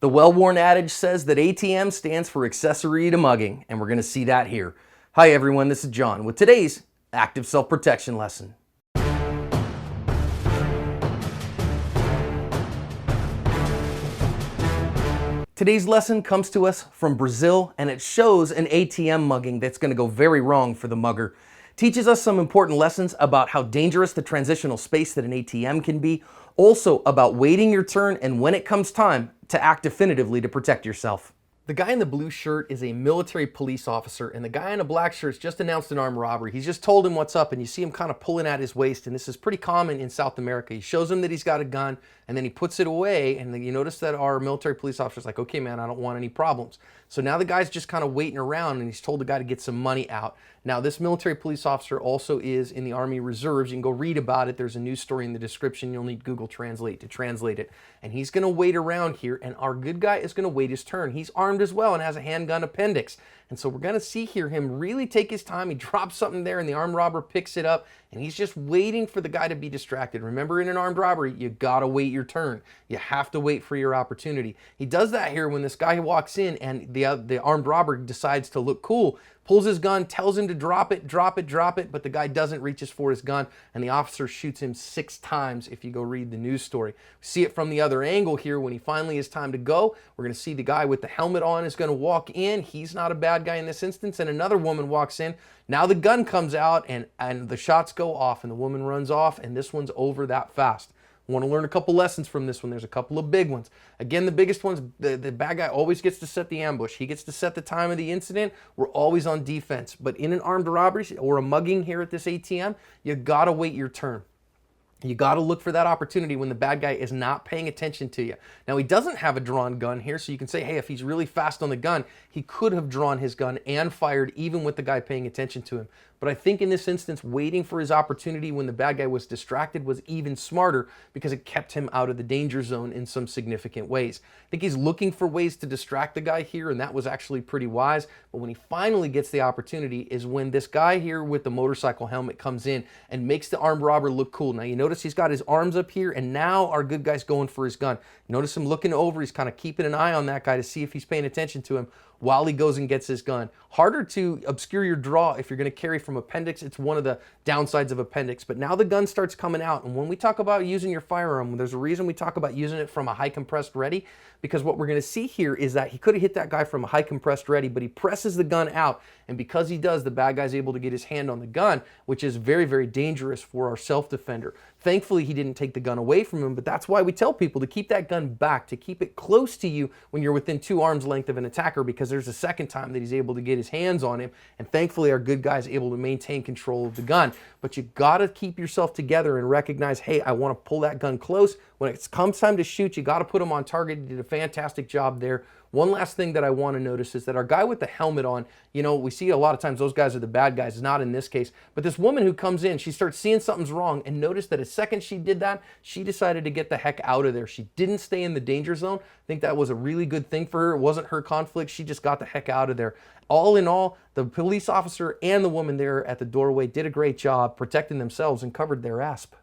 The well-worn adage says that ATM stands for accessory to mugging, and we're going to see that here. Hi everyone, this is John with today's active self-protection lesson. Today's lesson comes to us from Brazil, and it shows an ATM mugging that's going to go very wrong for the mugger. Teaches us some important lessons about how dangerous the transitional space that an ATM can be, also about waiting your turn and when it comes time to act definitively to protect yourself. The guy in the blue shirt is a military police officer, and the guy in the black shirt has just announced an armed robbery. He's just told him what's up, and you see him kind of pulling at his waist, and this is pretty common in South America. He shows him that he's got a gun, and then he puts it away, and then you notice that our military police officer's like, okay, man, I don't want any problems. So now the guy's just kind of waiting around, and he's told the guy to get some money out. Now, this military police officer also is in the Army Reserves. You can go read about it. There's a news story in the description. You'll need Google Translate to translate it. And he's going to wait around here, and our good guy is going to wait his turn. He's armed as well and has a handgun appendix. And so we're going to see here him really take his time. He drops something there, and the armed robber picks it up, and he's just waiting for the guy to be distracted. Remember, in an armed robbery, you got to wait your turn. You have to wait for your opportunity. He does that here when this guy walks in, and the armed robber decides to look cool, pulls his gun, tells him to drop it, but the guy doesn't, reaches for his gun, and the officer shoots him 6 times if you go read the news story. See it from the other angle here when he finally is time to go. We're going to see the guy with the helmet on is going to walk in. He's not a bad guy in this instance, and another woman walks in. Now the gun comes out, and the shots go off, and the woman runs off, and this one's over that fast. Want to learn a couple lessons from this one. There's a couple of big ones. Again, the biggest ones, the bad guy always gets to set the ambush. He gets to set the time of the incident. We're always on defense. But in an armed robbery or a mugging here at this ATM, you got to wait your turn. You got to look for that opportunity when the bad guy is not paying attention to you. Now, he doesn't have a drawn gun here, so you can say, hey, if he's really fast on the gun, he could have drawn his gun and fired even with the guy paying attention to him. But I think in this instance, waiting for his opportunity when the bad guy was distracted was even smarter because it kept him out of the danger zone in some significant ways. I think he's looking for ways to distract the guy here, and that was actually pretty wise. But when he finally gets the opportunity is when this guy here with the motorcycle helmet comes in and makes the armed robber look cool. Now, you notice he's got his arms up here, and now our good guy's going for his gun. Notice him looking over. He's kind of keeping an eye on that guy to see if he's paying attention to him while he goes and gets his gun. Harder to obscure your draw if you're going to carry from appendix. It's one of the downsides of appendix. But now the gun starts coming out. And when we talk about using your firearm, there's a reason we talk about using it from a high compressed ready, because what we're going to see here is that he could have hit that guy from a high compressed ready, but he presses the gun out. And because he does, the bad guy's able to get his hand on the gun, which is very, very dangerous for our self-defender. Thankfully, he didn't take the gun away from him, but that's why we tell people to keep that gun back, to keep it close to you when you're within 2 arms length of an attacker, because there's a second time that he's able to get his hands on him, and thankfully our good guy is able to maintain control of the gun. But you got to keep yourself together and recognize, hey, I want to pull that gun close. When it comes time to shoot, you got to put him on target. He did a fantastic job there. One last thing that I want to notice is that our guy with the helmet on, you know, we see a lot of times those guys are the bad guys, not in this case. But this woman who comes in, she starts seeing something's wrong, and notice that as second she did that, she decided to get the heck out of there. She didn't stay in the danger zone. I think that was a really good thing for her. It wasn't her conflict. She just got the heck out of there. All in all, the police officer and the woman there at the doorway did a great job protecting themselves and covered their asp.